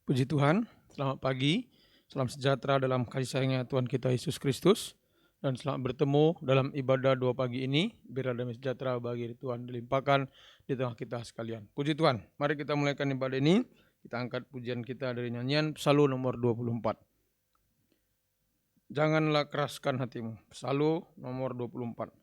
Puji Tuhan, selamat pagi, salam sejahtera dalam kasih sayangnya Tuhan kita Yesus Kristus, dan selamat bertemu dalam ibadah 2 pagi ini. Biar damai sejahtera bagi Tuhan dilimpahkan di tengah kita sekalian. Puji Tuhan, mari kita mulaikan ibadah ini. Kita angkat pujian kita dari nyanyian Psalu nomor 24. Janganlah keraskan hatimu, Psalu nomor 24.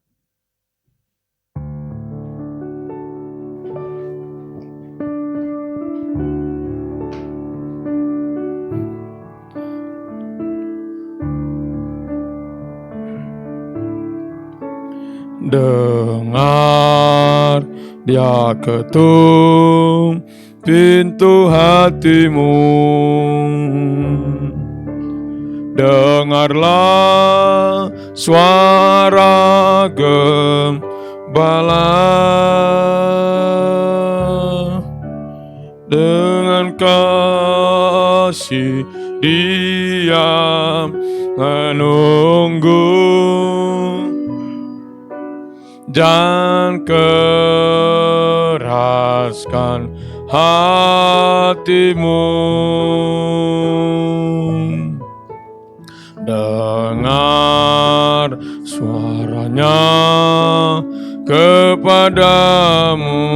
Dengar, dia ketuk pintu hatimu. Dengarlah suara gembala, dengan kasih diam menunggu. Jangan keraskan hatimu. Dengar suaranya kepadamu.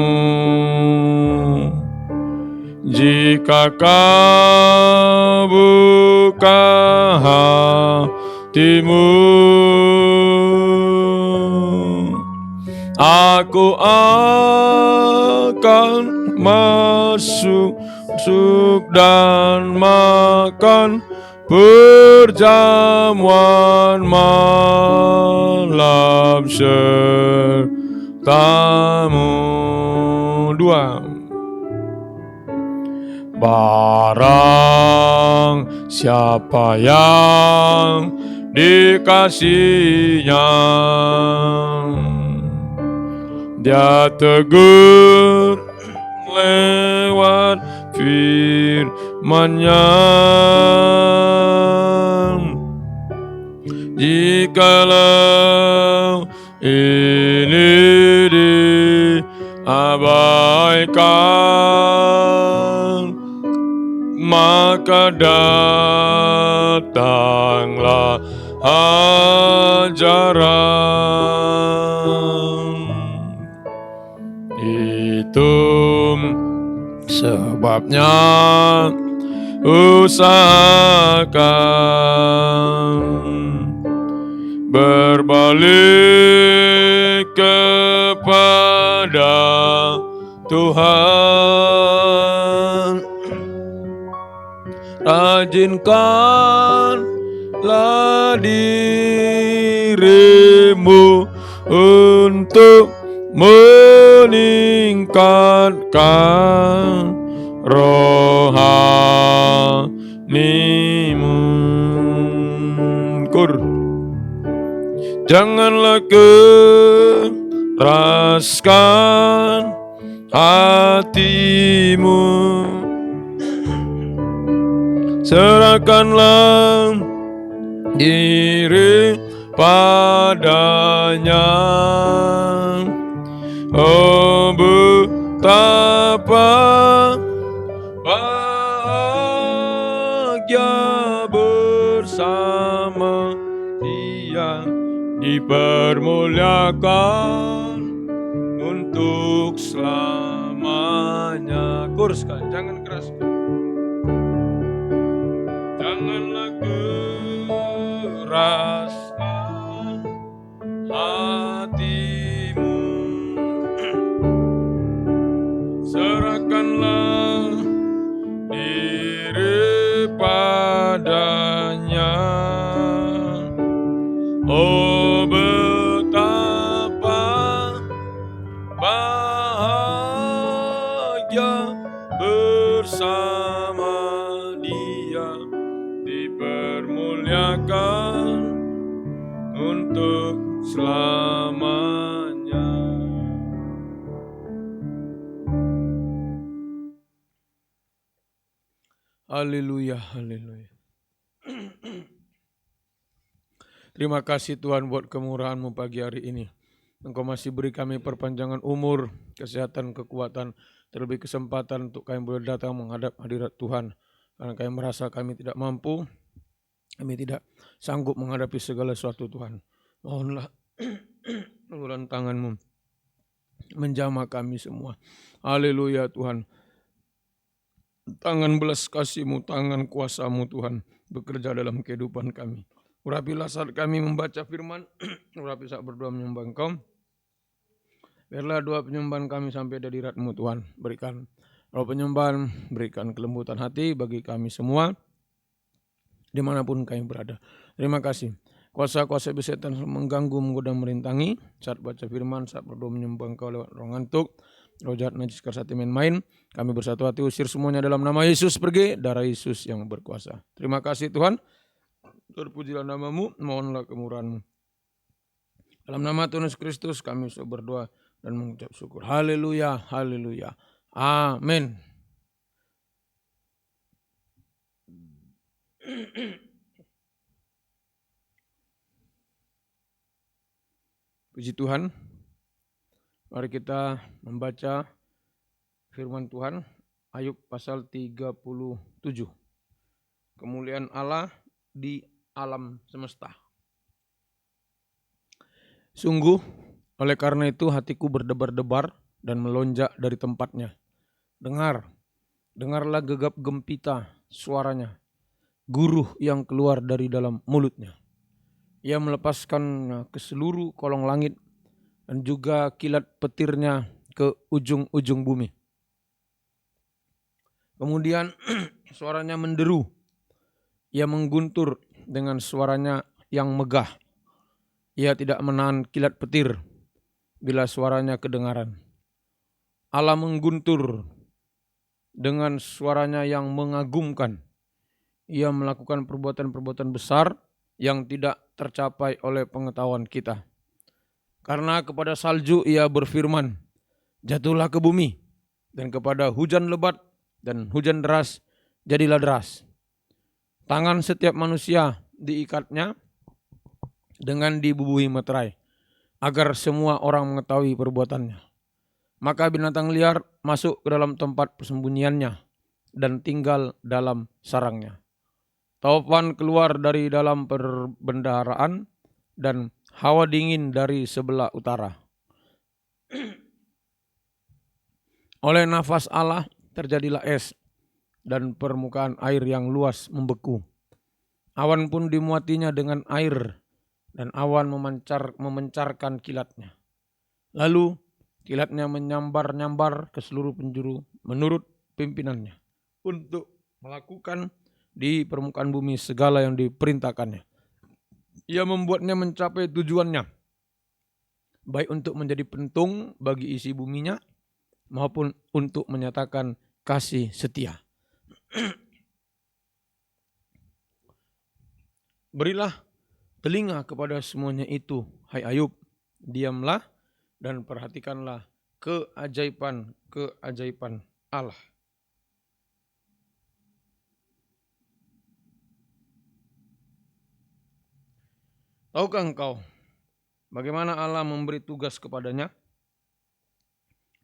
Jika kau buka hatimu, aku akan masuk dan makan perjamuan malam sertamu. 2. Barang siapa yang dikasihinya, dia tegur lewat firman-Nya. Jikalau ini diabaikan, maka datanglah ajaran. Itu sebabnya usahakan berbalik kepada Tuhan. Rajinkanlah dirimu untuk meningkatkan rohanimu. Janganlah keraskan hatimu. Serahkanlah diri padanya. Oh, betapa bahagia bersama Dia, dipermuliakan untuk selamanya. Kuruskan, jangan keraskan. Janganlah keraskan hatimu. Serahkanlah diri padanya. Oh, betapa bahagia bersama Dia, dipermuliakan untuk selamanya. Haleluya, haleluya. Terima kasih Tuhan buat kemurahan-Mu pagi hari ini. Engkau masih beri kami perpanjangan umur, kesehatan, kekuatan, terlebih kesempatan untuk kami boleh datang menghadap hadirat Tuhan. Karena kami merasa kami tidak mampu, kami tidak sanggup menghadapi segala sesuatu Tuhan. Mohonlah uluran tangan-Mu menjamah kami semua. Haleluya Tuhan. Tangan belas kasih-Mu, tangan kuasa-Mu Tuhan bekerja dalam kehidupan kami. Urapilah saat kami membaca firman, urapi saat berdoa menyembah Engkau. Biarlah doa penyembahan kami sampai dari hadirat-Mu Tuhan. Berikan roh penyembahan, berikan kelembutan hati bagi kami semua, dimanapun kami berada. Terima kasih. Kuasa-kuasa setan mengganggu, menggoda, merintangi saat baca firman, saat berdoa menyembah Engkau lewat roh ngantuk, roh jahat, najis, kersati, main-main. Kami bersatu hati usir semuanya dalam nama Yesus, pergi, darah Yesus yang berkuasa. Terima kasih Tuhan. Terpujilah nama-Mu, mohonlah kemurahan-Mu. Dalam nama Tuhan Yesus Kristus kami sudah berdoa dan mengucap syukur. Haleluya, haleluya. Amin. Puji Tuhan. Mari kita membaca firman Tuhan. Ayub pasal 37. Kemuliaan Allah di alam semesta. Sungguh, oleh karena itu hatiku berdebar-debar dan melonjak dari tempatnya. Dengarlah gegap gempita suaranya, guruh yang keluar dari dalam mulutnya. Ia melepaskan ke seluruh kolong langit dan juga kilat petirnya ke ujung-ujung bumi. Kemudian suaranya menderu, ia mengguntur dengan suaranya yang megah. Ia tidak menahan kilat petir bila suaranya kedengaran. Allah mengguntur dengan suaranya yang mengagumkan. Ia melakukan perbuatan-perbuatan besar yang tidak tercapai oleh pengetahuan kita. Karena kepada salju ia berfirman, jatuhlah ke bumi, dan kepada hujan lebat dan hujan deras, jadilah deras. Tangan setiap manusia diikatnya dengan dibubuhi meterai, agar semua orang mengetahui perbuatannya. Maka binatang liar masuk ke dalam tempat persembunyiannya dan tinggal dalam sarangnya. Taufan keluar dari dalam perbendaharaan dan hawa dingin dari sebelah utara. Oleh nafas Allah terjadilah es dan permukaan air yang luas membeku. Awan pun dimuatinya dengan air dan awan memancarkan kilatnya. Lalu kilatnya menyambar-nyambar ke seluruh penjuru menurut pimpinannya untuk melakukan di permukaan bumi segala yang diperintahkannya. Ia membuatnya mencapai tujuannya, baik untuk menjadi pentung bagi isi buminya maupun untuk menyatakan kasih setia. Berilah telinga kepada semuanya itu, hai Ayub, diamlah dan perhatikanlah keajaiban-keajaiban Allah. Tahukah engkau bagaimana Allah memberi tugas kepadanya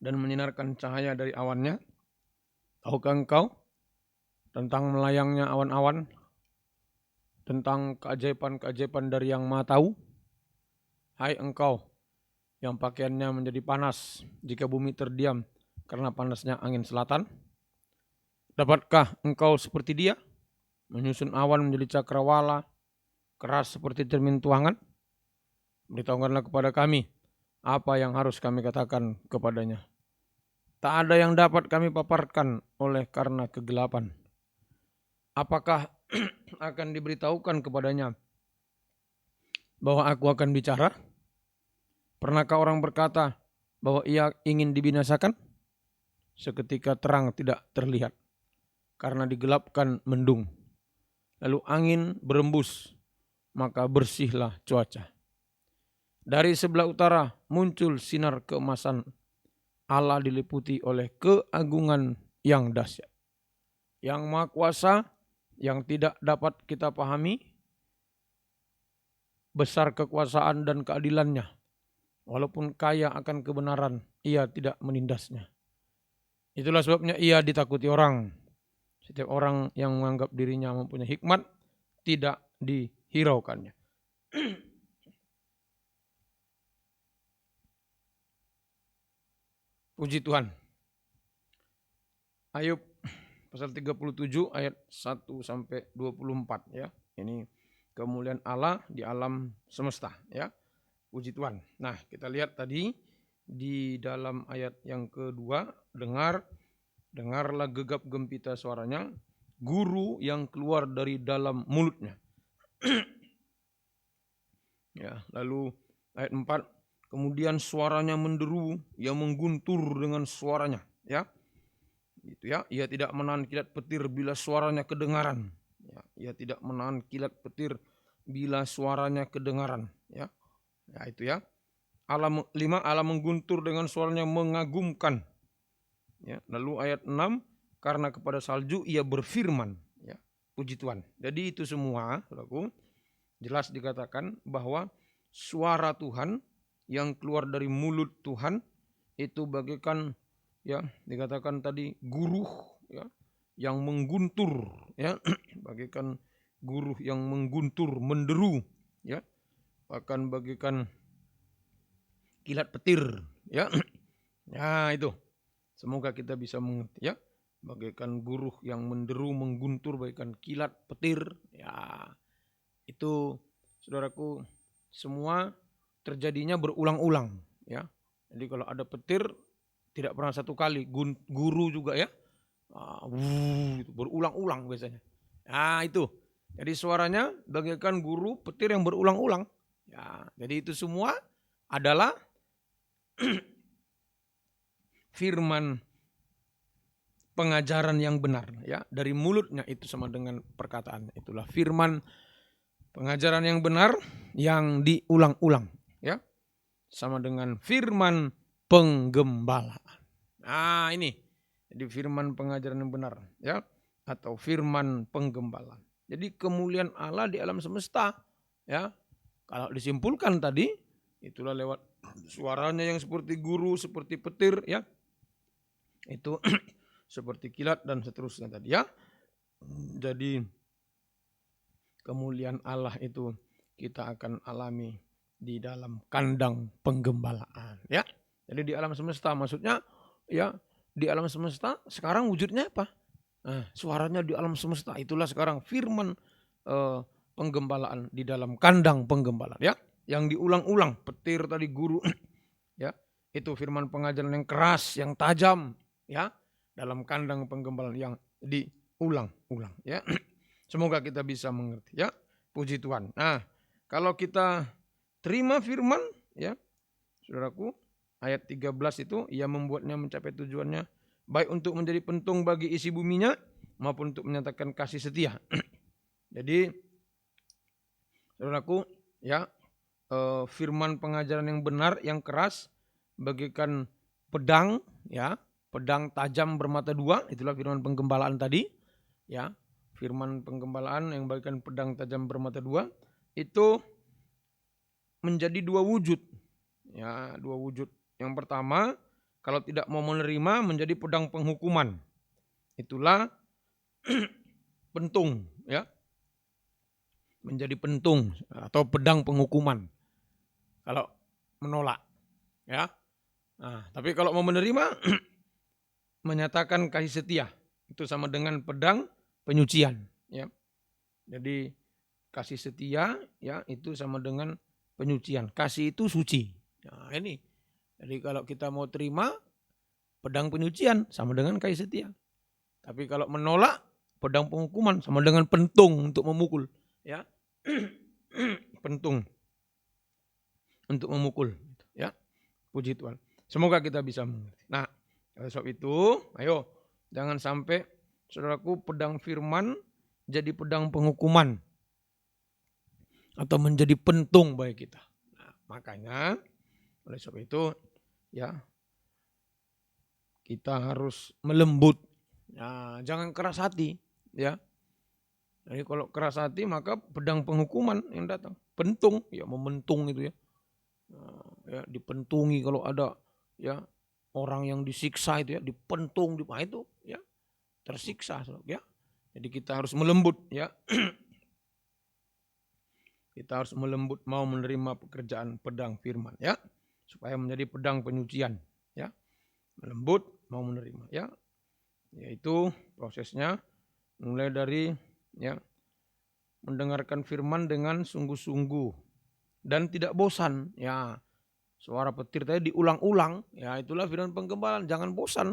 dan menyinarkan cahaya dari awannya? Tahukah engkau tentang melayangnya awan-awan, tentang keajaiban-keajaiban dari Yang Maha Tahu? Hai engkau yang pakaiannya menjadi panas jika bumi terdiam karena panasnya angin selatan. Dapatkah engkau seperti dia, menyusun awan menjadi cakrawala, keras seperti cermin tuangan? Beritahukanlah kepada kami apa yang harus kami katakan kepadanya. Tak ada yang dapat kami paparkan oleh karena kegelapan. Apakah akan diberitahukan kepadanya bahwa aku akan bicara? Pernahkah orang berkata bahwa ia ingin dibinasakan? Seketika terang tidak terlihat, karena digelapkan mendung. Lalu angin berembus, maka bersihlah cuaca. Dari sebelah utara muncul sinar keemasan. Allah diliputi oleh keagungan yang dahsyat. Yang Maha Kuasa yang tidak dapat kita pahami, besar kekuasaan dan keadilannya. Walaupun kaya akan kebenaran, ia tidak menindasnya. Itulah sebabnya ia ditakuti orang. Setiap orang yang menganggap dirinya mempunyai hikmat tidak dihiraukannya. Puji Tuhan. Ayub pasal 37 ayat 1 sampai 24 ya. Ini kemuliaan Allah di alam semesta ya. Puji Tuhan. Nah, kita lihat tadi di dalam ayat yang kedua, dengarlah gegap gempita suaranya, guru yang keluar dari dalam mulutnya. Ya, lalu ayat 4, kemudian suaranya menderu, yang mengguntur dengan suaranya, ya. Gitu ya, ia tidak menahan kilat petir bila suaranya kedengaran. Ya, ia tidak menahan kilat petir bila suaranya kedengaran, ya. Ya, itu ya. Allah 5, Allah mengguntur dengan suaranya mengagumkan. Ya, lalu ayat 6, karena kepada salju ia berfirman, ya. Puji Tuhan. Jadi itu semua, Saudaraku, jelas dikatakan bahwa suara Tuhan yang keluar dari mulut Tuhan itu bagaikan, ya, dikatakan tadi guruh, ya, yang mengguntur, ya, bagaikan guruh yang mengguntur, menderu, ya, bahkan bagaikan kilat petir, ya. Ya, itu. Semoga kita bisa mengerti, ya. Bagaikan guruh yang menderu, mengguntur, bagaikan kilat petir, ya. Itu, saudaraku, semua terjadinya berulang-ulang, ya. Jadi kalau ada petir tidak pernah satu kali, guru juga ya, berulang-ulang biasanya. Nah itu, jadi suaranya bagaikan guru petir yang berulang-ulang. Ya, jadi itu semua adalah firman pengajaran yang benar, ya, dari mulutnya itu sama dengan perkataan. Itulah firman pengajaran yang benar yang diulang-ulang, ya, sama dengan firman penggembalaan. Nah ini, jadi firman pengajaran yang benar, ya, atau firman penggembalaan. Jadi kemuliaan Allah di alam semesta, ya, kalau disimpulkan tadi, itulah lewat suaranya yang seperti guru, seperti petir, ya, itu seperti kilat dan seterusnya tadi, ya. Jadi kemuliaan Allah itu kita akan alami di dalam kandang penggembalaan, ya. Jadi di alam semesta maksudnya, ya, di alam semesta sekarang wujudnya apa? Nah, suaranya di alam semesta, itulah sekarang firman penggembalaan di dalam kandang penggembalaan, ya, yang diulang-ulang, petir tadi guru, ya, itu firman pengajaran yang keras, yang tajam, ya, dalam kandang penggembalaan yang diulang-ulang, ya. Semoga kita bisa mengerti, ya. Puji Tuhan. Nah, kalau kita terima firman, ya, saudaraku, ayat 13 itu, ia membuatnya mencapai tujuannya, baik untuk menjadi pentung bagi isi buminya, maupun untuk menyatakan kasih setia. Jadi, saudaraku, ya, firman pengajaran yang benar, yang keras, bagaikan pedang, ya, pedang tajam bermata dua, itulah firman penggembalaan tadi, ya, firman penggembalaan yang bagaikan pedang tajam bermata dua, itu menjadi dua wujud, ya, dua wujud. Yang pertama, kalau tidak mau menerima menjadi pedang penghukuman, itulah pentung, ya, menjadi pentung atau pedang penghukuman kalau menolak, ya. Nah, tapi kalau mau menerima menyatakan kasih setia, itu sama dengan pedang penyucian, ya. Jadi kasih setia, ya, itu sama dengan penyucian. Kasih itu suci. Nah, ini. Jadi kalau kita mau terima pedang penyucian sama dengan kasih setia. Tapi kalau menolak pedang penghukuman sama dengan pentung untuk memukul, ya. Pentung untuk memukul, ya. Puji Tuhan. Semoga kita bisa mengerti. Nah, oleh sebab itu, ayo jangan sampai, saudaraku, pedang firman jadi pedang penghukuman atau menjadi pentung bagi kita. Nah, makanya oleh sebab itu, ya, kita harus melembut. Nah, jangan keras hati, ya. Jadi kalau keras hati maka pedang penghukuman yang datang. Pentung, ya, mementung itu, ya. Nah, ya, dipentungi kalau ada, ya, orang yang disiksa itu, ya, dipentung, itu, ya, tersiksa, ya. Jadi kita harus melembut ya. Kita harus melembut mau menerima pekerjaan pedang firman ya. Supaya menjadi pedang penyucian ya. Melembut mau menerima ya. Yaitu prosesnya mulai dari ya mendengarkan firman dengan sungguh-sungguh dan tidak bosan ya. Suara petir tadi diulang-ulang ya, itulah firman penggembalaan, jangan bosan.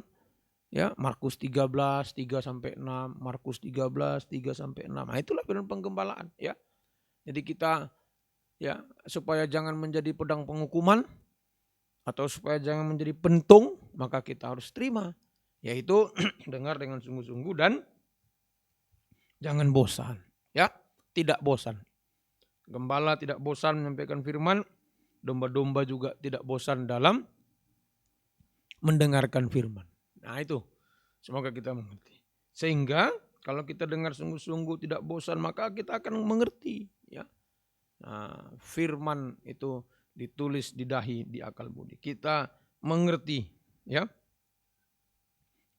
Ya, Markus 13, 3-6, Markus 13, 3-6. Nah, itulah firman penggembalaan ya. Jadi kita ya supaya jangan menjadi pedang penghukuman atau supaya jangan menjadi pentung, maka kita harus terima, yaitu dengar dengan sungguh-sungguh dan jangan bosan ya, tidak bosan. Gembala tidak bosan menyampaikan firman, domba-domba juga tidak bosan dalam mendengarkan firman. Nah itu, semoga kita mengerti. Sehingga kalau kita dengar sungguh-sungguh tidak bosan, maka kita akan mengerti. Ya. Nah, firman itu ditulis di dahi, di akal budi. Kita mengerti, ya.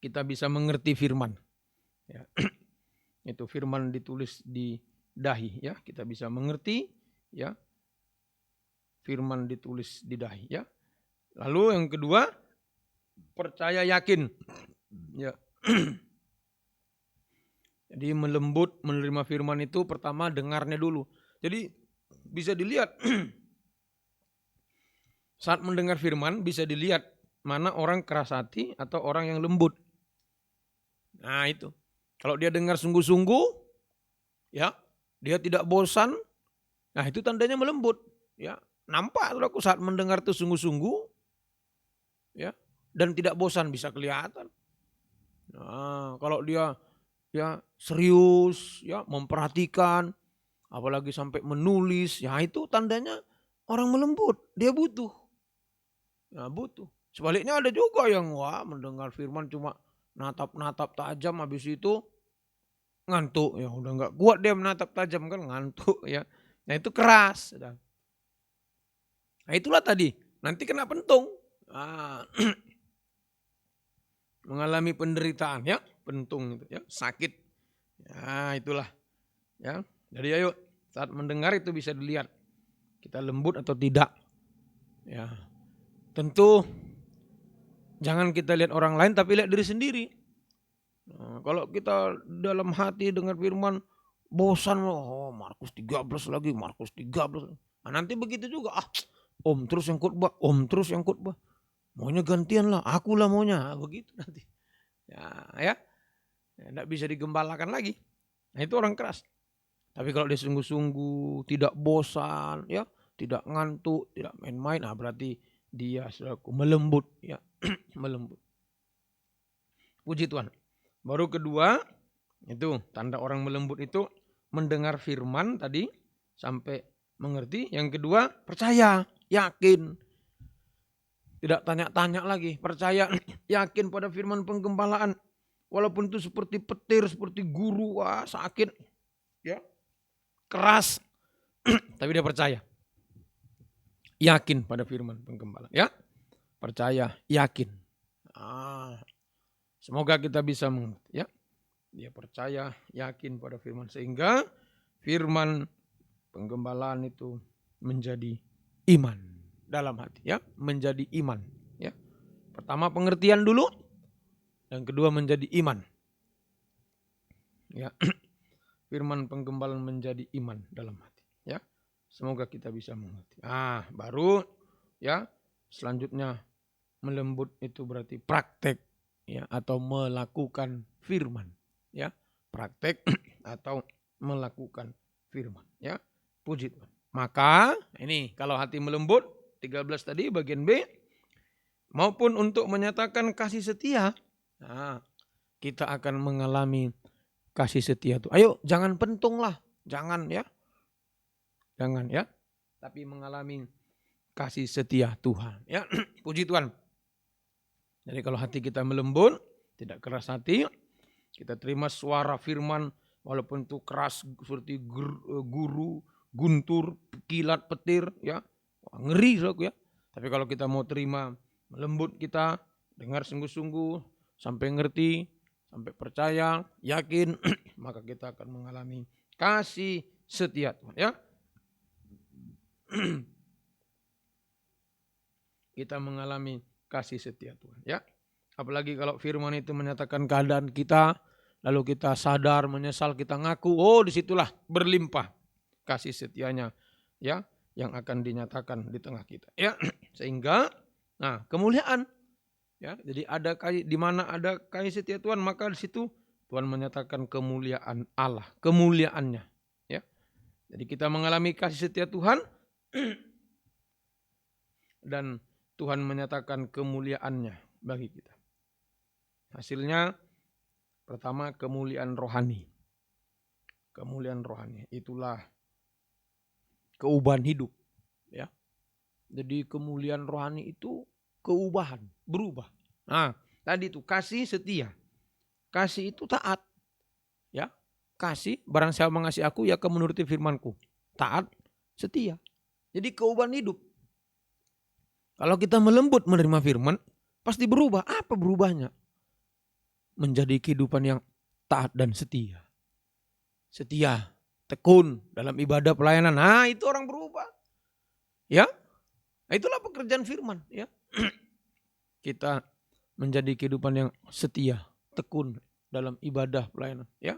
Kita bisa mengerti firman. Ya. Itu firman ditulis di dahi, ya. Kita bisa mengerti, ya. Firman ditulis di dahi, ya. Lalu yang kedua, percaya yakin. Ya. Jadi melembut menerima firman itu pertama dengarnya dulu. Jadi bisa dilihat saat mendengar firman bisa dilihat mana orang keras hati atau orang yang lembut. Nah itu. Kalau dia dengar sungguh-sungguh, ya dia tidak bosan, nah itu tandanya melembut. Ya nampak aku saat mendengar itu sungguh-sungguh, ya dan tidak bosan bisa kelihatan. Nah kalau dia ya serius, ya memperhatikan, apalagi sampai menulis, ya itu tandanya orang melembut, dia butuh. Ya butuh. Sebaliknya ada juga yang wah mendengar firman cuma natap-natap tajam, habis itu ngantuk, ya udah nggak kuat dia menatap tajam kan ngantuk ya. Nah itu keras. Nah itulah tadi, nanti kena pentung. Nah, mengalami penderitaan ya, pentung itu ya, sakit. Ya itulah ya. Jadi ayo saat mendengar itu bisa dilihat kita lembut atau tidak. Ya. Tentu jangan kita lihat orang lain tapi lihat diri sendiri. Nah, kalau kita dalam hati dengar firman bosan, oh Markus 13 lagi, Markus 13. Nah, nanti begitu juga, om terus yang khotbah, om terus yang khotbah. Maunya gantian lah, akulah maunya, begitu nanti. Ya, enggak bisa digembalakan lagi. Nah itu orang keras. Tapi kalau dia sungguh-sungguh, tidak bosan, ya, tidak ngantuk, tidak main-main, nah berarti dia selaku melembut, ya, melembut. Puji Tuhan. Baru kedua, itu tanda orang melembut itu mendengar firman tadi sampai mengerti. Yang kedua, percaya, yakin. Tidak tanya-tanya lagi, percaya, yakin pada firman penggembalaan. Walaupun itu seperti petir, seperti guru, wah sakit, ya, keras, tapi dia percaya. Yakin pada firman penggembalaan, ya. Percaya, yakin. Semoga kita bisa mengerti, ya. Dia percaya, yakin pada firman sehingga firman penggembalaan itu menjadi iman dalam hati, ya, menjadi iman, ya. Pertama pengertian dulu, yang kedua menjadi iman. Ya. Firman penggembalaan menjadi iman dalam hati, ya. Semoga kita bisa mengerti. Baru ya selanjutnya melembut itu berarti praktek, ya, atau melakukan firman, ya. Praktek atau melakukan firman, ya. Puji Tuhan. Maka ini kalau hati melembut 13 tadi bagian B, maupun untuk menyatakan kasih setia, kita akan mengalami kasih setia itu. Ayo jangan pentung lah, jangan ya. Jangan ya. Tapi mengalami kasih setia Tuhan, ya. Puji Tuhan. Jadi kalau hati kita melembut, tidak keras hati, kita terima suara firman walaupun itu keras seperti guru, guntur, kilat, petir, ya. Wah, ngeri saudaraku ya. Tapi kalau kita mau terima, melembut kita, dengar sungguh-sungguh, sampai ngerti, sampai percaya, yakin, maka kita akan mengalami kasih setia Tuhan, ya. Kita mengalami kasih setia Tuhan, ya. Apalagi kalau firman itu menyatakan keadaan kita, lalu kita sadar, menyesal, kita ngaku, oh disitulah berlimpah kasih setianya, ya, yang akan dinyatakan di tengah kita, ya. Sehingga, nah, kemuliaan, ya. Jadi ada kasih, di mana ada kasih setia Tuhan, maka di situ Tuhan menyatakan kemuliaan Allah, kemuliaannya, ya. Jadi kita mengalami kasih setia Tuhan dan Tuhan menyatakan kemuliaannya bagi kita. Hasilnya pertama kemuliaan rohani. Kemuliaan rohani itulah keubahan hidup, ya. Jadi kemuliaan rohani itu keubahan, berubah. Nah, tadi itu kasih setia. Kasih itu taat, ya. Kasih, barang siapa mengasihi aku, ya akan menuruti firmanku. Taat, setia. Jadi keubahan hidup. Kalau kita melembut menerima firman, pasti berubah. Apa berubahnya? Menjadi kehidupan yang taat dan setia. Setia, tekun dalam ibadah pelayanan. Nah, itu orang berubah. Ya. Itulah pekerjaan firman, ya. Kita menjadi kehidupan yang setia, tekun dalam ibadah pelayanan, ya.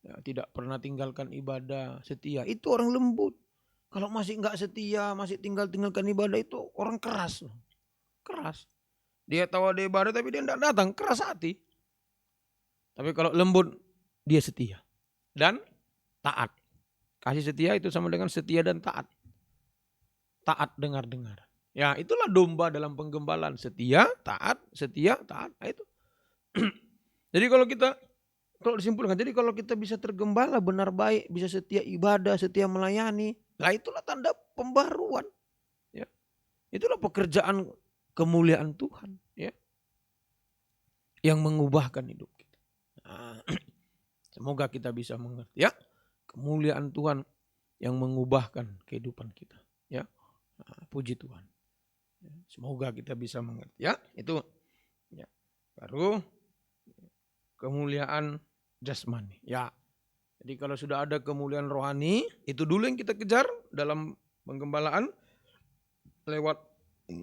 Ya, tidak pernah tinggalkan ibadah, setia. Itu orang lembut. Kalau masih enggak setia, masih tinggalkan ibadah, itu orang keras. Keras. Dia tahu ada ibadah tapi dia enggak datang, keras hati. Tapi kalau lembut, dia setia dan taat. Kasih setia itu sama dengan setia dan taat. Taat dengar-dengar. Ya, itulah domba dalam penggembalaan. Setia, taat, setia, taat. Nah, itu. Jadi kalau disimpulkan, jadi kalau kita bisa tergembala benar baik, bisa setia ibadah, setia melayani, lah itulah tanda pembaruan. Ya. Itulah pekerjaan kemuliaan Tuhan, ya. Yang mengubahkan hidup kita. Nah, semoga kita bisa mengerti, ya. Kemuliaan Tuhan yang mengubahkan kehidupan kita, ya. Nah, puji Tuhan. Semoga kita bisa mengerti, ya. Itu, ya. Baru kemuliaan jasmani, ya. Jadi kalau sudah ada kemuliaan rohani, itu dulu yang kita kejar dalam penggembalaan lewat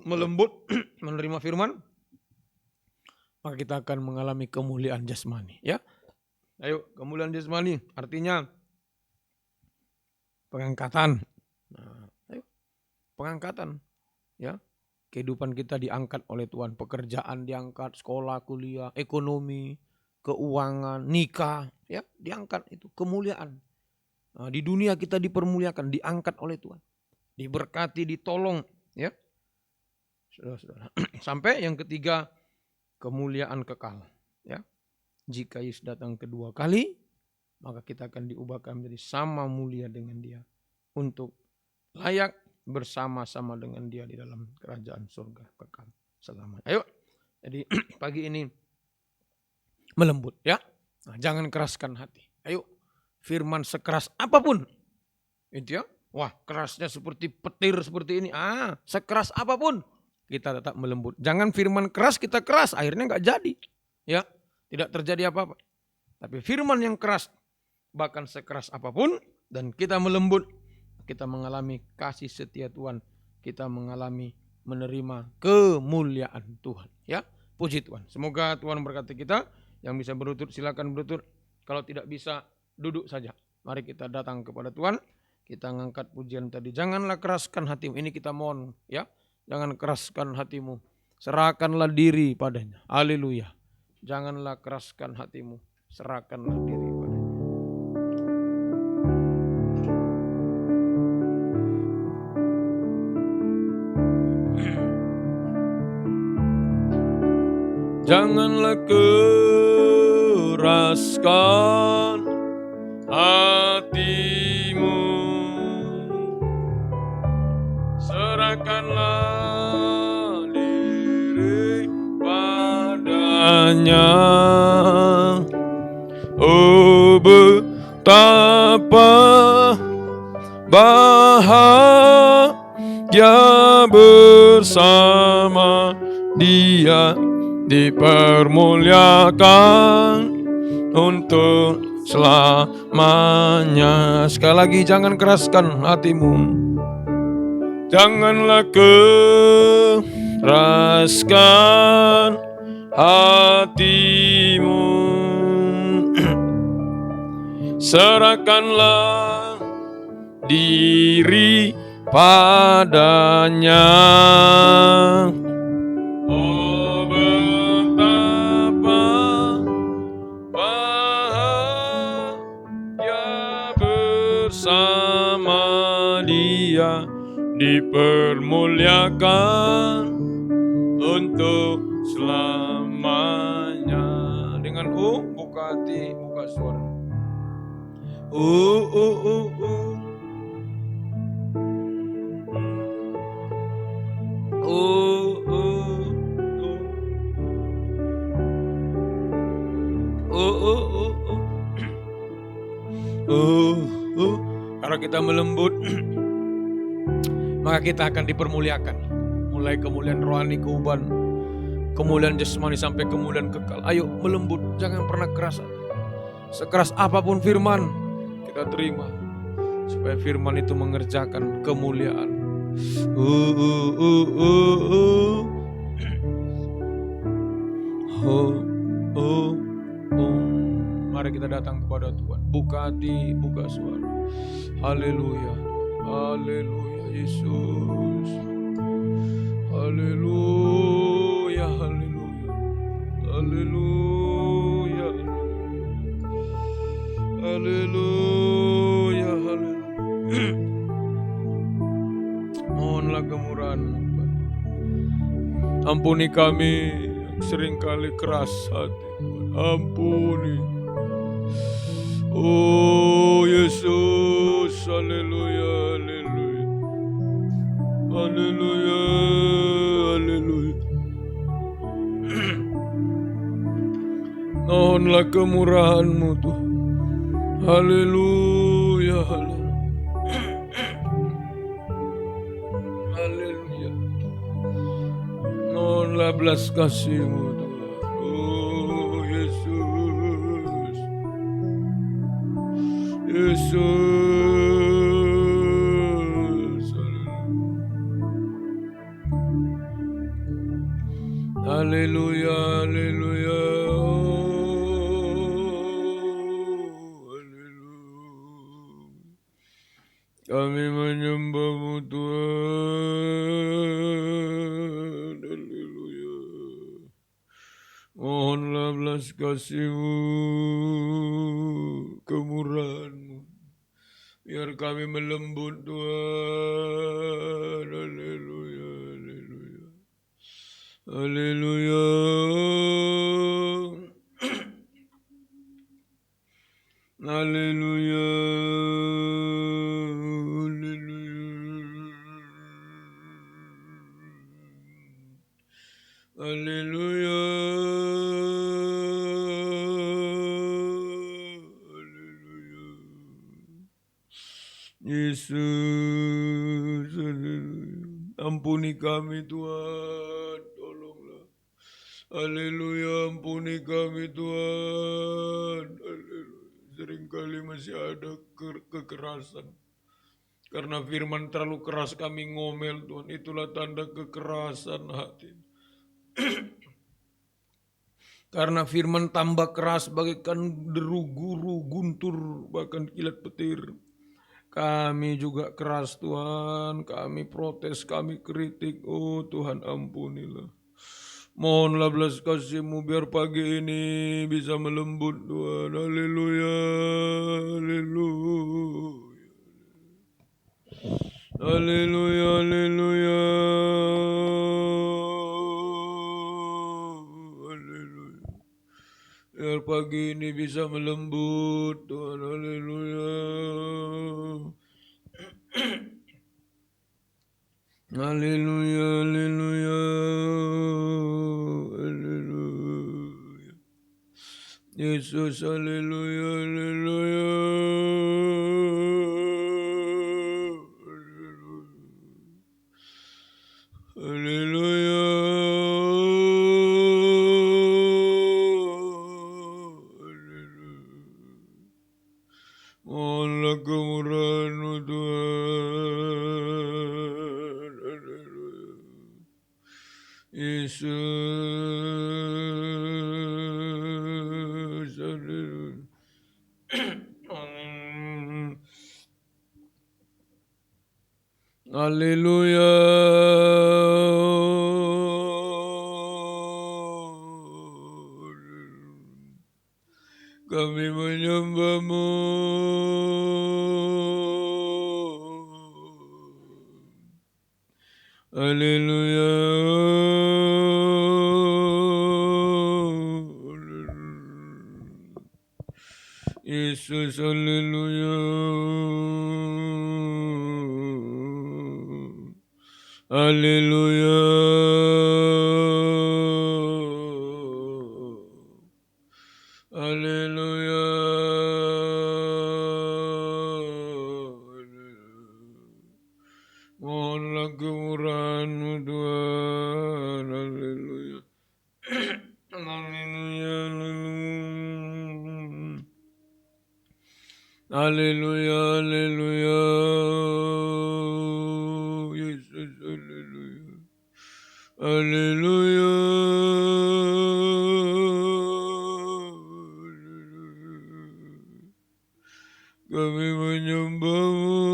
melembut menerima firman, maka kita akan mengalami kemuliaan jasmani, ya. Ayo, kemuliaan jasmani artinya pengangkatan. Nah, ayo, pengangkatan, ya. Kehidupan kita diangkat oleh Tuhan, pekerjaan diangkat, sekolah, kuliah, ekonomi, keuangan, nikah, ya, diangkat itu kemuliaan. Nah, di dunia kita dipermuliakan, diangkat oleh Tuhan, diberkati, ditolong, ya, saudara-saudara. Sampai yang ketiga, kemuliaan kekal, ya. Jika Yesus datang kedua kali, maka kita akan diubahkan menjadi sama mulia dengan Dia untuk layak bersama-sama dengan Dia di dalam kerajaan surga kekal selamanya. Ayo, jadi pagi ini melembut, ya. Nah, jangan keraskan hati. Ayo, firman sekeras apapun. Itu, ya. Wah, kerasnya seperti petir seperti ini. Sekeras apapun kita tetap melembut. Jangan firman keras kita keras, akhirnya enggak jadi. Ya, tidak terjadi apa-apa. Tapi firman yang keras, bahkan sekeras apapun, dan kita melembut, kita mengalami kasih setia Tuhan. Kita mengalami menerima kemuliaan Tuhan. Ya, puji Tuhan. Semoga Tuhan berkati kita. Yang bisa berlutut silakan berlutut. Kalau tidak bisa duduk saja. Mari kita datang kepada Tuhan. Kita ngangkat pujian tadi. Janganlah keraskan hatimu. Ini kita mohon, ya. Jangan keraskan hatimu. Serahkanlah diri padanya. Haleluya. Janganlah keraskan hatimu. Serahkanlah diri padanya. Janganlah keraskan hatimu, serahkanlah diri padanya. Oh, betapa bahagia bersama Dia, dipermuliakan untuk selamanya. Sekali lagi, jangan keraskan hatimu. Janganlah keraskan hatimu. Serahkanlah diri padanya. Oh, betapa bahagia bersama Dia, dipermuliakan untuk selamanya. Dengan buka hati, buka suara. Kalau kita melembut, maka kita akan dipermuliakan. Mulai kemuliaan rohani, kemuliaan jasmani sampai kemuliaan kekal. Ayo melembut, jangan pernah keras. Sekeras apapun firman, kita terima. Supaya firman itu mengerjakan kemuliaan. Mari kita datang kepada Tuhan. Buka hati, buka suara. Haleluya, haleluya Yesus. Haleluya, haleluya, haleluya, haleluya, haleluya. Mohonlah kemurahan-Mu. Ampuni kami yang seringkali keras hati. Ampuni. Oh Yesus, haleluya, haleluya, haleluya, haleluya. Mohonlah kemurahan-Mu Tuhan. Haleluya, haleluya, haleluya. Mohonlah belas kasih-Mu Tuhan. Oh Yesus, Yesus, haleluya, haleluya, haleluya. Kami menyembah-Mu Tuhan, haleluya. Mohonlah belas kasih-Mu, kemurahan-Mu. Biar kami melembut Tuhan. Haleluya, haleluya, haleluya, haleluya, haleluya, haleluya. Yesus, haleluya. Ampuni kami Tuhan, tolonglah. Haleluya, ampuni kami Tuhan. Haleluya. Seringkali masih ada kekerasan. Karena firman terlalu keras kami ngomel Tuhan. Itulah tanda kekerasan hati. Karena firman tambah keras bagaikan deru guru, guntur, bahkan kilat petir. Kami juga keras Tuhan, kami protes, kami kritik. Oh Tuhan, ampunilah. Mohonlah belas kasih-Mu biar pagi ini bisa melembut Tuhan. Haleluya, haleluya, haleluya, haleluya, haleluya. Biar pagi ini bisa melembut Tuhan. Haleluya. Haleluya, haleluya, haleluya. Yesus, haleluya, haleluya, haleluya, haleluya, kemurahan-Mu Tuhan. Haleluya. Yesus. Haleluya. Haleluya. Kami menyembah-Mu. Haleluya. Yesus, haleluya. Haleluya. Haleluya. Mohonlah kemurahan-Mu Tuhan. Haleluya. Haleluya. Haleluya. Haleluya. Yesus, haleluya. Haleluya. Kami menyembah-Mu.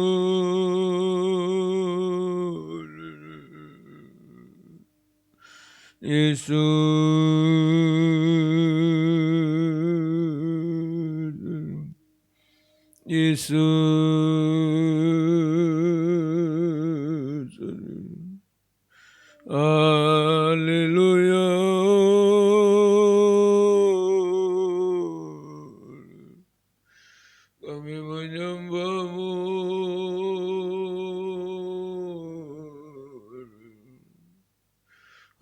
Yesus. Yesus. Haleluya. Kami menyembah-Mu.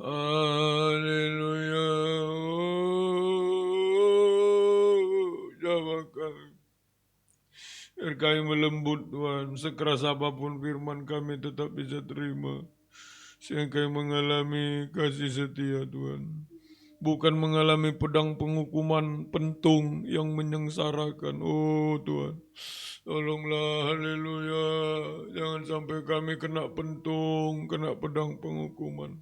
Haleluya. Jawab kami. Biar kami melembut Tuhan. Sekeras apapun firman kami tetap bisa terima. Sehingga kami mengalami kasih setia Tuhan. Bukan mengalami pedang penghukuman pentung yang menyengsarakan. Oh Tuhan, tolonglah, haleluya. Jangan sampai kami kena pentung, kena pedang penghukuman.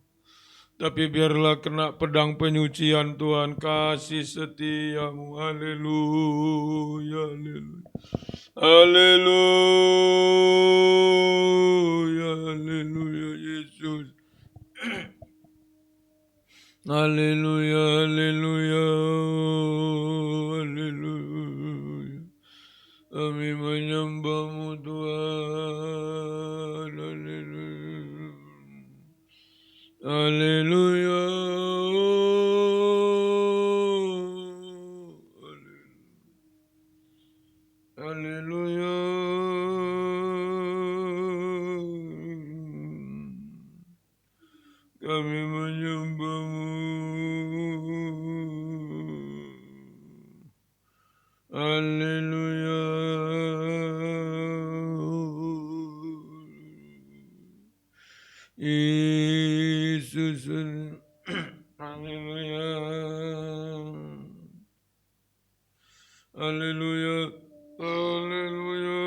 Tapi biarlah kena pedang penyucian Tuhan, kasih setia-Mu. Haleluya, haleluya. Haleluya, haleluya, Yesus. Haleluya, haleluya, haleluya. Kami menyembah-Mu Tuhan. Haleluya. Haleluya. Haleluya. Kami menyembah-Mu. Haleluya. Yesus. Haleluya. Haleluya. Haleluya.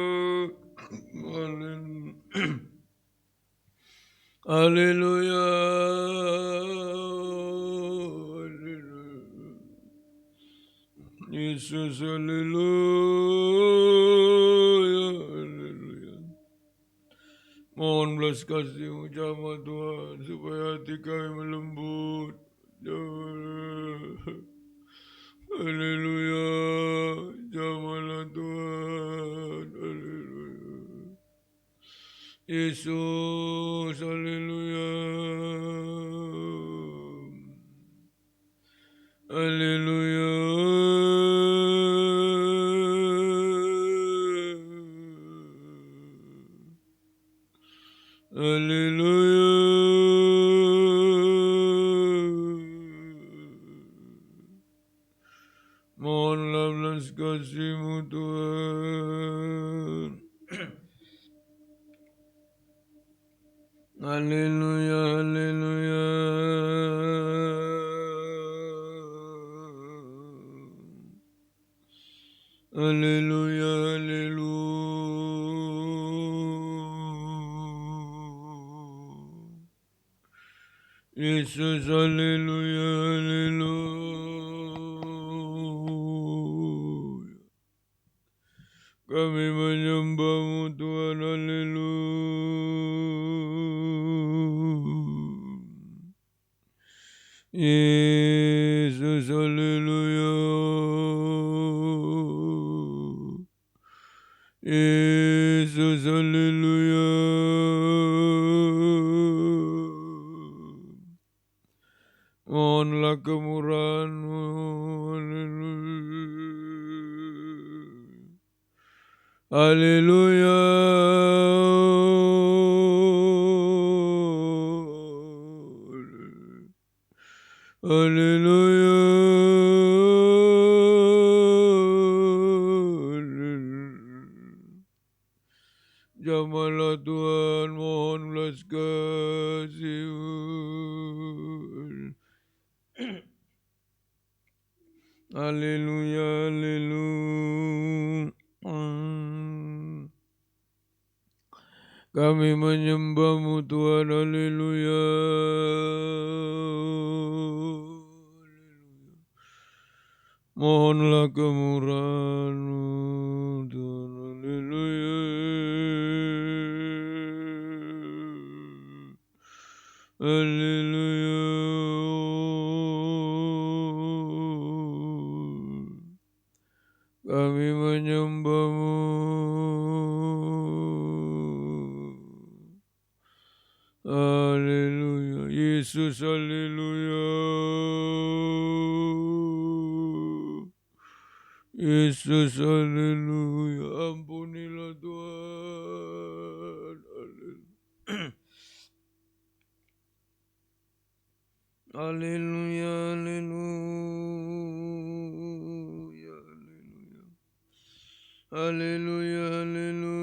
Haleluya. Yesus, haleluya. Haleluya. Mohon belas kasih-Mu jamah Tuhan, supaya hati kami melembut. Haleluya. Jamahlah Tuhan. Haleluya. Yesus, haleluya. Haleluya. Haleluya. Mohonlah belas kasih-Mu Tuhan. Haleluya, haleluya. Haleluya, haleluya. Yesus, haleluya, haleluya. Kami menyembah-Mu Tuhan, haleluya. Yesus, haleluya. Yesus, haleluya. Mohonlah kemurahan-Mu, haleluya. Haleluya. Jamahlah Tuhan, mohon belas kasih-Mu. Haleluya, haleluya. Kami menyembah-Mu Tuhan, haleluya. Mohonlah kemurahan-Mu Tuhan, haleluya. Haleluya. Kami menyembah-Mu. Haleluya. Yesus, haleluya. Yesus, haleluya. Ampunilah Tuhan. Haleluya, haleluya, haleluya. Haleluya, haleluya.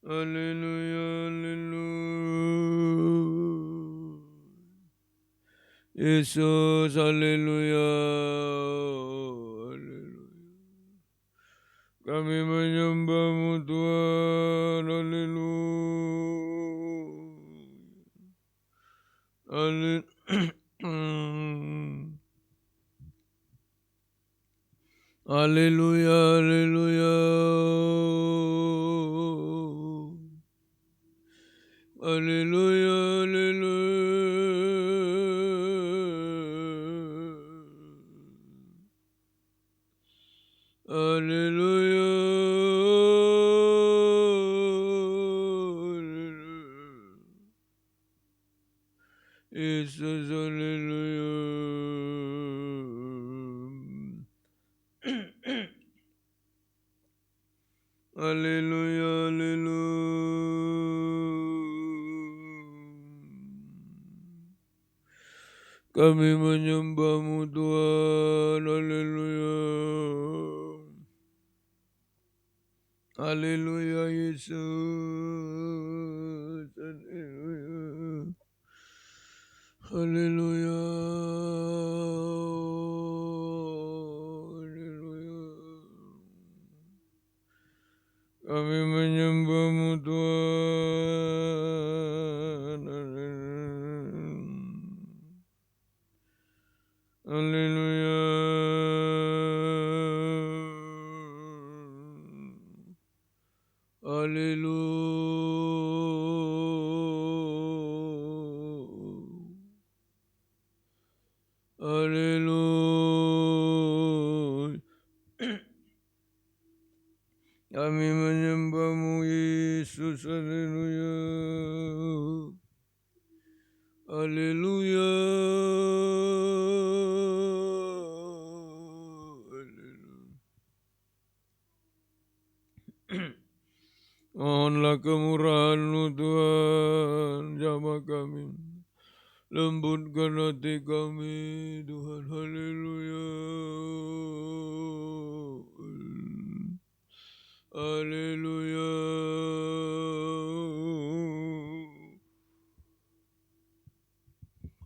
Haleluya, haleluya. Yesus, haleluya. Haleluya. Kami menyembah-Mu Tuhan, haleluya. Haleluya, haleluya. Haleluya, haleluya. Haleluya. Yesus, haleluya. Haleluya, haleluya. Kami menyembah-Mu Tuhan, haleluya. Haleluya, Yesus, haleluya. Haleluya. Kami menyembah-Mu Tuhan. Haleluya. Haleluya. Haleluya. Kami menyembah-Mu Yesus, haleluya. Haleluya. Mohonlah kemurahan-Mu Tuhan, jamah kami. Lembutkan hati kami Tuhan, haleluya. Haleluya.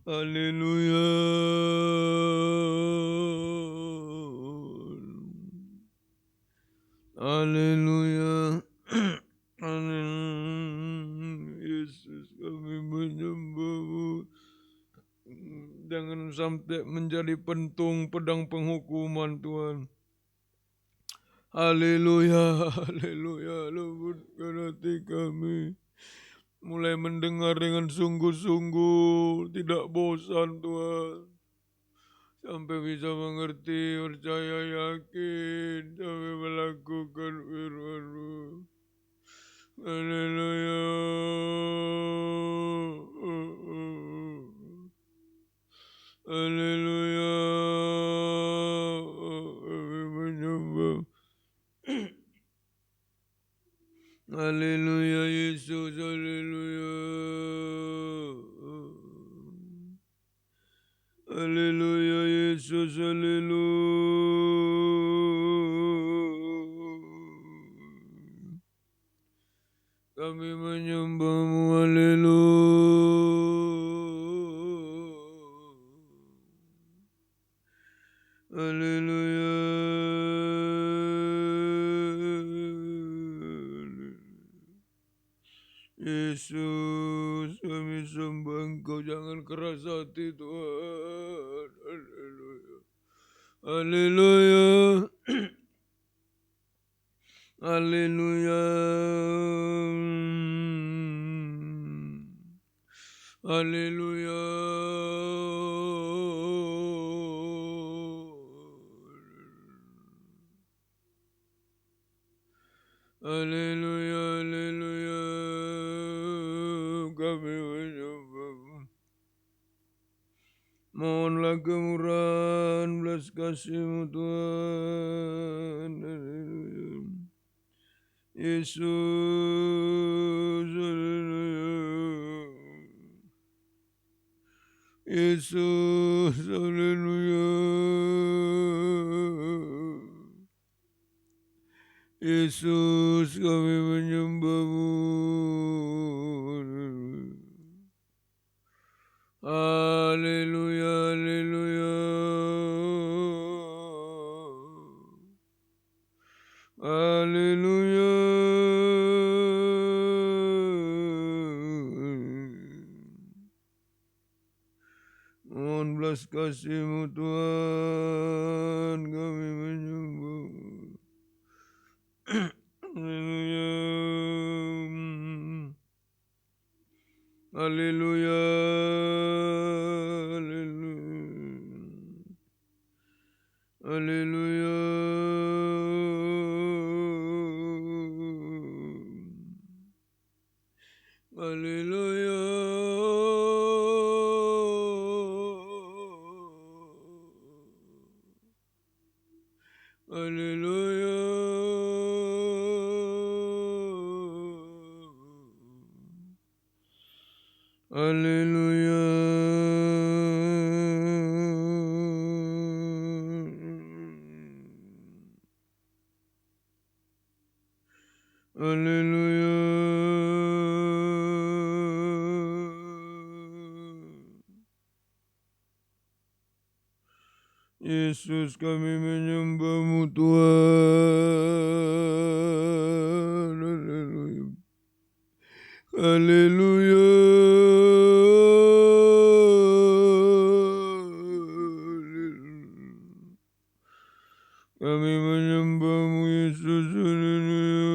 Haleluya. Haleluya. sampai menjadi pentung pedang penghukuman Tuhan. Haleluya, haleluya, lembutkan hati kami. Mulai mendengar dengan sungguh-sungguh, tidak bosan Tuhan. Sampai bisa mengerti, percaya, yakin, sampai melakukan firman-Mu. Haleluya. Haleluya. Kami menyembah. Haleluya Yesus, haleluya. Haleluya Yesus, haleluya. Kami menyembah-Mu, haleluya. Haleluya. Yesus, kami sembah Engkau, jangan keras hati Tuhan. Haleluya. Haleluya. Haleluya. Haleluya. Haleluya, haleluya. Kami menyembah. Mohonlah kemurahan belas kasih-Mu Tuhan. Haleluya. Yesus, haleluya. Yesus, haleluya. Yesus, kami menyembah-Mu. Haleluya, haleluya. Haleluya. Mohon belas kasih-Mu Tuhan, kami menyembah. Haleluya. Haleluya. Haleluya. Haleluya. Haleluya. Haleluya. Haleluya. Yesus, kami menyembah-Mu Tuhan. Haleluya. Haleluya. Kami menyembah-Mu Yesus. Haleluya.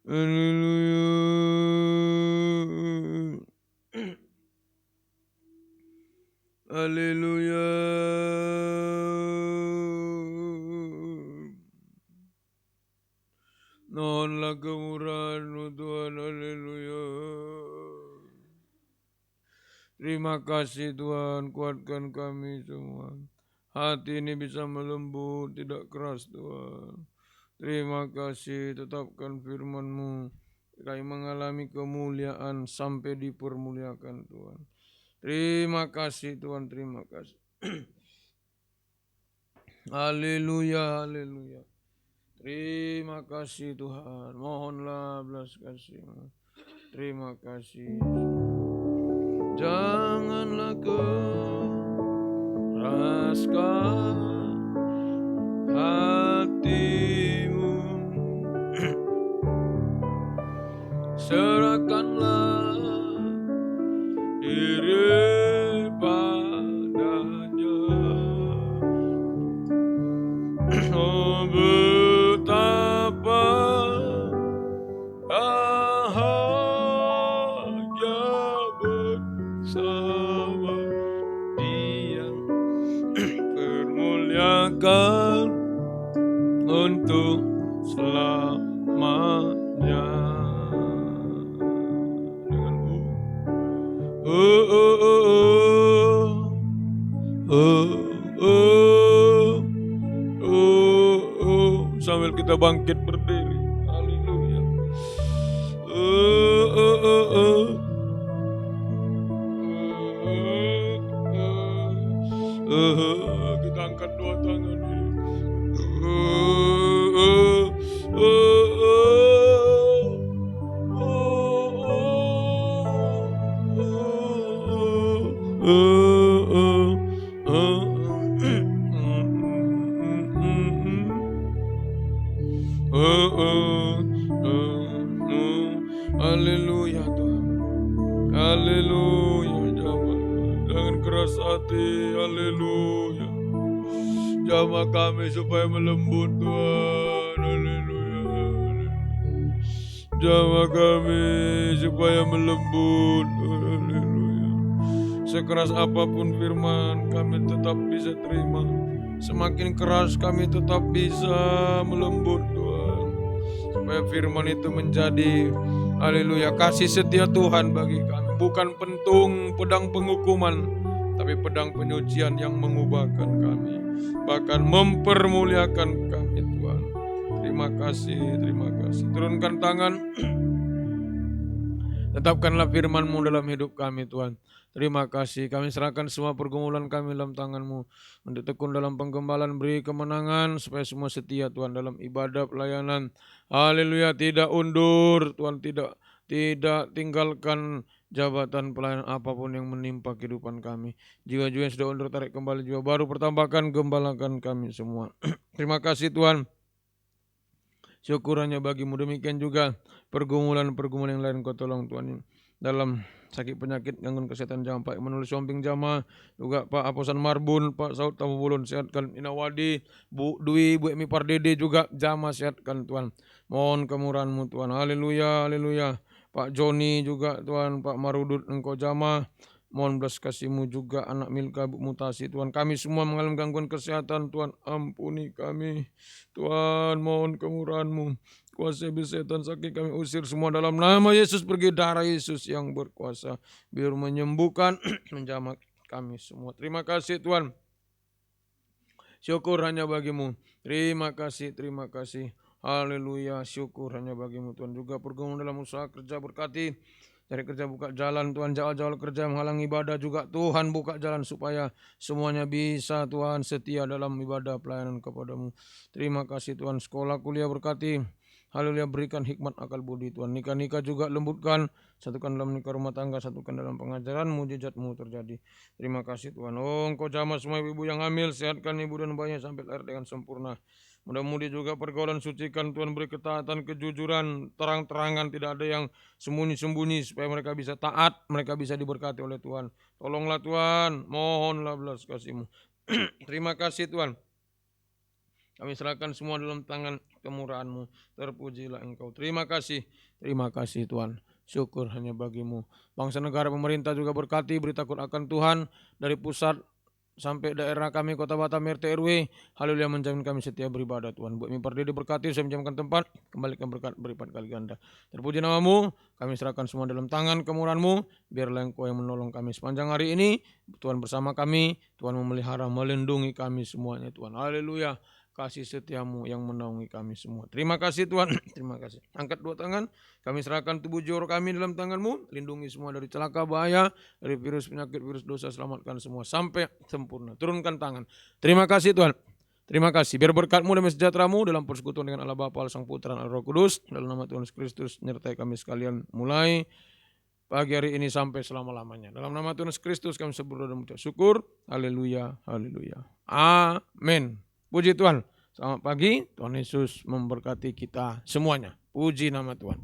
Haleluya. Haleluya. Mohonlah kemurahan-Mu Tuhan. Haleluya. Terima kasih Tuhan, kuatkan kami semua. Hati ini bisa melembut, tidak keras Tuhan. Terima kasih, tetapkan firman-Mu. Kami mengalami kemuliaan sampai dipermuliakan Tuhan. Terima kasih Tuhan, terima kasih. Haleluya, haleluya. Terima kasih Tuhan, mohonlah belas kasih-Mu. Terima kasih. Janganlah keraskan hatimu, serahkanlah nama Dia, permuliakan untuk selamanya. Dengan oh, oh, oh, oh, oh, oh, oh. Sambil kita bangkit berdiri. Haleluya. Oh, oh, oh, oh. Kita angkat dua tangan ini. Haleluya Tuhan. Haleluya. Jangan keras hati. Haleluya. Jamah kami supaya melembut Tuhan. Haleluya. Jamah kami supaya melembut. Haleluya. Sekeras apapun firman kami tetap bisa terima. Semakin keras kami tetap bisa melembut Tuhan. Supaya firman itu menjadi haleluya kasih setia Tuhan bagi kami. Bukan pentung pedang penghukuman, tapi pedang penyucian yang mengubahkan kami, bahkan mempermuliakan kami Tuhan. Terima kasih, terima kasih. Turunkan tangan. Tetapkanlah firman-Mu dalam hidup kami Tuhan. Terima kasih, kami serahkan semua pergumulan kami dalam tangan-Mu. Untuk tekun dalam penggembalaan, beri kemenangan supaya semua setia Tuhan dalam ibadah pelayanan. Haleluya, tidak undur Tuhan, tidak tinggalkan jabatan pelayanan apapun yang menimpa kehidupan kami. Jiwa-jiwa yang sudah undur tarik kembali jiwa baru, pertambahkan, gembalakan kami semua. Terima kasih Tuhan. Syukur hanya bagi-Mu. Demikian juga pergumulan-pergumulan yang lain Kau tolong Tuhan. Dalam sakit penyakit, gangguan kesehatan jamaah, Pak Emanuel Somping jamaah, juga Pak Aposan Marbun, Pak Saud Tamubulun, sehatkan Inawadi, Bu Dwi, Bu Emi Pardede juga jamaah, sehatkan Tuhan. Mohon kemurahan-Mu Tuhan. Haleluya, haleluya. Pak Joni juga Tuhan, Pak Marudut engkau jamaah. Mohon belas kasih-Mu juga anak Milka, Bu Mutasi Tuhan. Kami semua mengalami gangguan kesehatan Tuhan, ampuni kami Tuhan. Mohon kemurahan-Mu. Kuasa iblis setan sakit kami usir semua dalam nama Yesus. Pergi darah Yesus yang berkuasa, biar menyembuhkan menjamah kami semua. Terima kasih Tuhan. Syukur hanya bagi-Mu. Terima kasih, terima kasih. Haleluya, syukur hanya bagi-Mu Tuhan. Juga pergumulan dalam usaha kerja berkati. Cari kerja buka jalan Tuhan, jauh-jauh kerja menghalangi ibadah juga Tuhan buka jalan supaya semuanya bisa Tuhan setia dalam ibadah pelayanan kepada-Mu. Terima kasih Tuhan. Sekolah kuliah berkati. Haleluya, berikan hikmat akal budi Tuhan. Nikah-nikah juga lembutkan. Satukan dalam nikah rumah tangga, satukan dalam pengajaran, mujizat-Mu terjadi. Terima kasih Tuhan. Oh Engkau jamah semua ibu yang hamil, sehatkan ibu dan bayinya sampai lahir dengan sempurna. Mudah-mudi juga pergaulan sucikan Tuhan, beri ketaatan, kejujuran, terang-terangan, tidak ada yang sembunyi-sembunyi supaya mereka bisa taat, mereka bisa diberkati oleh Tuhan. Tolonglah Tuhan, mohonlah belas kasih-Mu. Terima kasih Tuhan. Kami serahkan semua dalam tangan kemurahan-Mu. Terpujilah Engkau. Terima kasih Tuhan. Syukur hanya bagi-Mu. Bangsa negara pemerintah juga berkati, beri takut akan Tuhan dari pusat sampai daerah kami Kota Batam RT RW. Haleluya, menjamin kami setia beribadah Tuhan. Bu Emi Pardede diberkati, saya menjamkan tempat, kembalikan berkat berlipat kali ganda. Terpuji nama-Mu, kami serahkan semua dalam tangan kemurahan-Mu. Biarlah Engkau yang menolong kami sepanjang hari ini. Tuhan bersama kami, Tuhan memelihara, melindungi kami semuanya Tuhan. Haleluya. Kasih setia-Mu yang menaungi kami semua. Terima kasih Tuhan. Terima kasih. Angkat dua tangan. Kami serahkan tubuh jiwa kami dalam tangan-Mu. Lindungi semua dari celaka bahaya, dari virus penyakit, virus dosa. Selamatkan semua sampai sempurna. Turunkan tangan. Terima kasih Tuhan. Terima kasih. Biar berkat-Mu dan sejahtera-Mu dalam persekutuan dengan Allah Bapa, Sang Putra, dan Allah Roh Kudus. Dalam nama Tuhan Yesus Kristus, menyertai kami sekalian mulai pagi hari ini sampai selama-lamanya. Dalam nama Tuhan Yesus Kristus kami berdoa dan mengucap syukur. Haleluya. Haleluya. Amin. Puji Tuhan. Selamat pagi. Tuhan Yesus memberkati kita semuanya. Puji nama Tuhan.